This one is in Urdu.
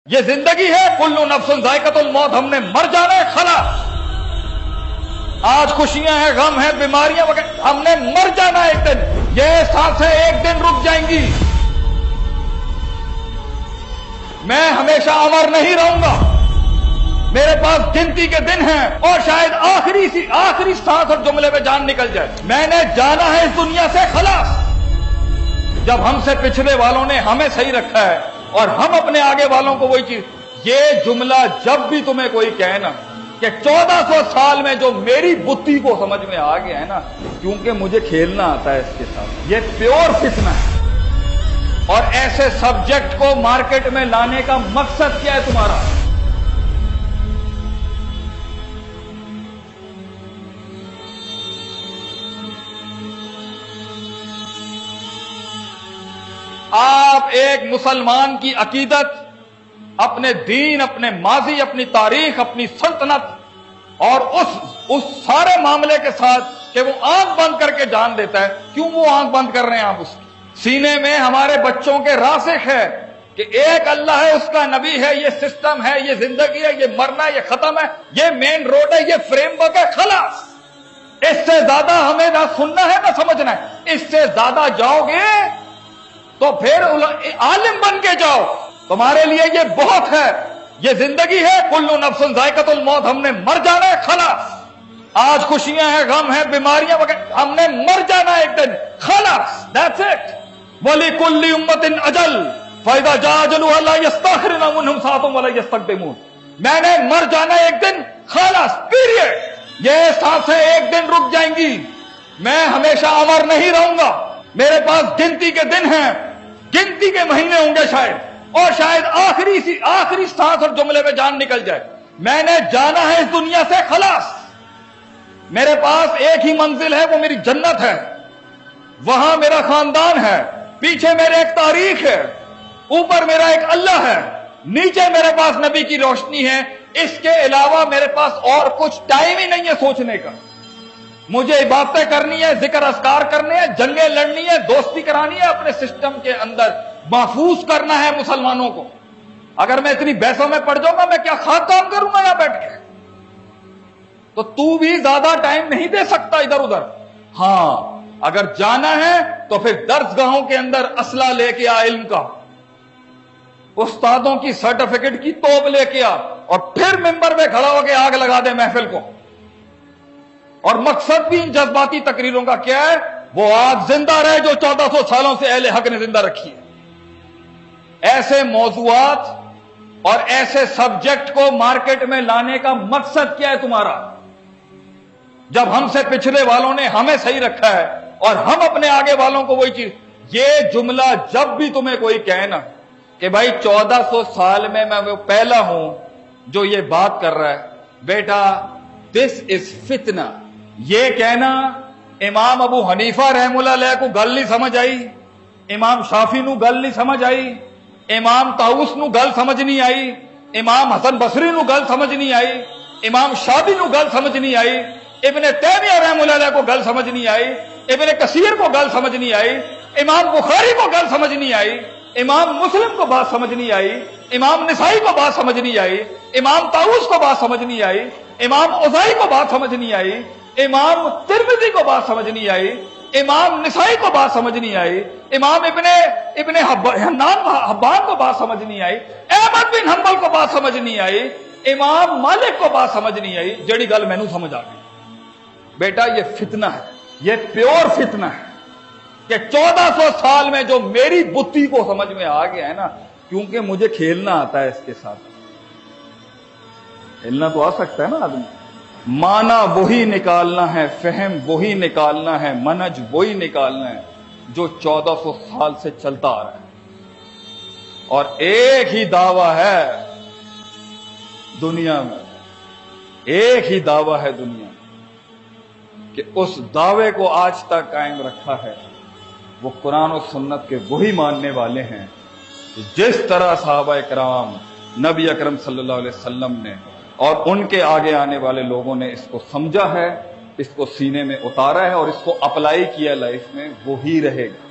یہ زندگی ہے، کل نفس ذائقۃ الموت، ہم نے مر جانا ہے، خلاص۔ آج خوشیاں ہیں، غم ہیں، بیماریاں وغیرہ، ہم نے مر جانا ہے ایک دن۔ یہ سانسیں ایک دن رک جائیں گی۔ میں ہمیشہ امر نہیں رہوں گا، میرے پاس گنتی کے دن ہیں، اور شاید آخری سانس اور جملے میں جان نکل جائے۔ میں نے جانا ہے اس دنیا سے، خلاص۔ جب ہم سے پچھلے والوں نے ہمیں صحیح رکھا ہے اور ہم اپنے آگے والوں کو وہی چیز، یہ جملہ جب بھی تمہیں کوئی کہے نا کہ 1400 سال میں جو میری بتی کو سمجھ میں آ گیا ہے نا، کیونکہ مجھے کھیلنا آتا ہے اس کے ساتھ، یہ پیور فتنہ ہے۔ اور ایسے سبجیکٹ کو مارکیٹ میں لانے کا مقصد کیا ہے تمہارا؟ آپ ایک مسلمان کی عقیدت، اپنے دین، اپنے ماضی، اپنی تاریخ، اپنی سلطنت اور اس سارے معاملے کے ساتھ کہ وہ آنکھ بند کر کے جان دیتا ہے۔ کیوں وہ آنکھ بند کر رہے ہیں آپ؟ اس کی سینے میں ہمارے بچوں کے راسخ ہے کہ ایک اللہ ہے، اس کا نبی ہے، یہ سسٹم ہے، یہ زندگی ہے، یہ مرنا ہے، یہ ختم ہے، یہ مین روڈ ہے، یہ فریم ورک ہے، خلاص۔ اس سے زیادہ ہمیں نہ سننا ہے نہ سمجھنا ہے۔ اس سے زیادہ جاؤ گے تو پھر عالم بن کے جاؤ، تمہارے لیے یہ بہت ہے۔ یہ زندگی ہے، کل نفس ذائقۃ الموت، ہم نے مر جانا ہے، خلاص۔ آج خوشیاں ہیں، غم ہیں، بیماریاں وغیرہ، ہم نے مر جانا ہے ایک دن، خلاص، دیٹس اٹ۔ وَلِكُلِّ أُمَّةٍ أَجَلٌ فَإِذَا جَاءَ أَجَلُهَا لَا يَسْتَأْخِرُونَ عَنْهُ سَاعَةً وَلَا يَسْتَقْدِمُونَ۔ میں نے مر جانا ہے ایک دن، خلاص، پیریڈ۔ یہ سانسیں ایک دن رک جائیں گی۔ میں ہمیشہ امر نہیں رہوں گا، میرے پاس گنتی کے دن ہیں، گنتی کے مہینے ہوں گے شاید، اور شاید آخری سانس اور جملے میں جان نکل جائے۔ میں نے جانا ہے اس دنیا سے، خلاص۔ میرے پاس ایک ہی منزل ہے، وہ میری جنت ہے، وہاں میرا خاندان ہے، پیچھے میرے ایک تاریخ ہے، اوپر میرا ایک اللہ ہے، نیچے میرے پاس نبی کی روشنی ہے۔ اس کے علاوہ میرے پاس اور کچھ ٹائم ہی نہیں ہے سوچنے کا۔ مجھے عبادتیں کرنی ہے، ذکر اذکار کرنے ہیں، جنگیں لڑنی ہے، دوستی کرانی ہے، اپنے سسٹم کے اندر محفوظ کرنا ہے مسلمانوں کو۔ اگر میں اتنی بحثوں میں پڑ جاؤں گا، میں کیا خاک کام کروں گا یہاں بیٹھ کے؟ تو بھی زیادہ ٹائم نہیں دے سکتا ادھر ادھر۔ ہاں، اگر جانا ہے تو پھر درس گاہوں کے اندر اسلحہ لے کے آ، علم کا، استادوں کی سرٹیفکیٹ کی توپ لے کے آ، اور پھر ممبر پہ کھڑا ہو کے آگ لگا دے محفل کو۔ اور مقصد بھی ان جذباتی تقریروں کا کیا ہے؟ وہ آگ زندہ رہے جو 1400 سالوں سے اہل حق نے زندہ رکھی ہے۔ ایسے موضوعات اور ایسے سبجیکٹ کو مارکیٹ میں لانے کا مقصد کیا ہے تمہارا؟ جب ہم سے پچھلے والوں نے ہمیں صحیح رکھا ہے اور ہم اپنے آگے والوں کو وہی چیز، یہ جملہ جب بھی تمہیں کوئی کہے نا کہ بھائی 1400 سال میں وہ پہلا ہوں جو یہ بات کر رہا ہے، بیٹا دس از فتنہ۔ یہ کہنا امام ابو حنیفہ رحم اللہ علیہ کو گل نہیں سمجھ آئی، امام شافعی نو گل نہیں سمجھ آئی، امام طاؤس نو گل سمجھ نہیں آئی، امام حسن بصری نو گل سمجھ نہیں آئی، امام شافعی نو گل سمجھ نہیں آئی، ابن تیمیہ رحم اللہ علیہ کو گل سمجھ نہیں آئی، ابن کثیر کو گل سمجھ نہیں آئی، امام بخاری کو گل سمجھ نہیں آئی، امام مسلم کو بات سمجھ نہیں آئی، امام نسائی کو بات سمجھ نہیں آئی، امام طاؤس کو بات سمجھ نہیں آئی، امام اوزاعی کو بات سمجھ نہیں آئی، امام ترمذی کو بات سمجھ نہیں آئی، امام نسائی کو بات سمجھ نہیں آئی، امام ابن حبان کو بات سمجھ نہیں آئی، احمد بن حنبل کو بات سمجھ نہیں آئی، امام مالک کو بات سمجھ نہیں آئی، جڑی گل مینوں سمجھ آ گئی۔ بیٹا یہ فتنہ ہے، یہ پیور فتنہ ہے کہ 1400 سال میں جو میری بتی کو سمجھ میں آ گیا ہے نا، کیونکہ مجھے کھیلنا آتا ہے اس کے ساتھ۔ کھیلنا تو آ سکتا ہے نا آدمی، مانا وہی نکالنا ہے، فہم وہی نکالنا ہے، منہج وہی نکالنا ہے جو 1400 سال سے چلتا آ رہا ہے۔ اور ایک ہی دعویٰ ہے دنیا میں، ایک ہی دعویٰ ہے دنیا میں کہ اس دعوے کو آج تک قائم رکھا ہے، وہ قرآن و سنت کے وہی ماننے والے ہیں جس طرح صحابہ کرام، نبی اکرم صلی اللہ علیہ وسلم نے اور ان کے آگے آنے والے لوگوں نے اس کو سمجھا ہے، اس کو سینے میں اتارا ہے اور اس کو اپلائی کیا لائف میں، وہی رہے گا۔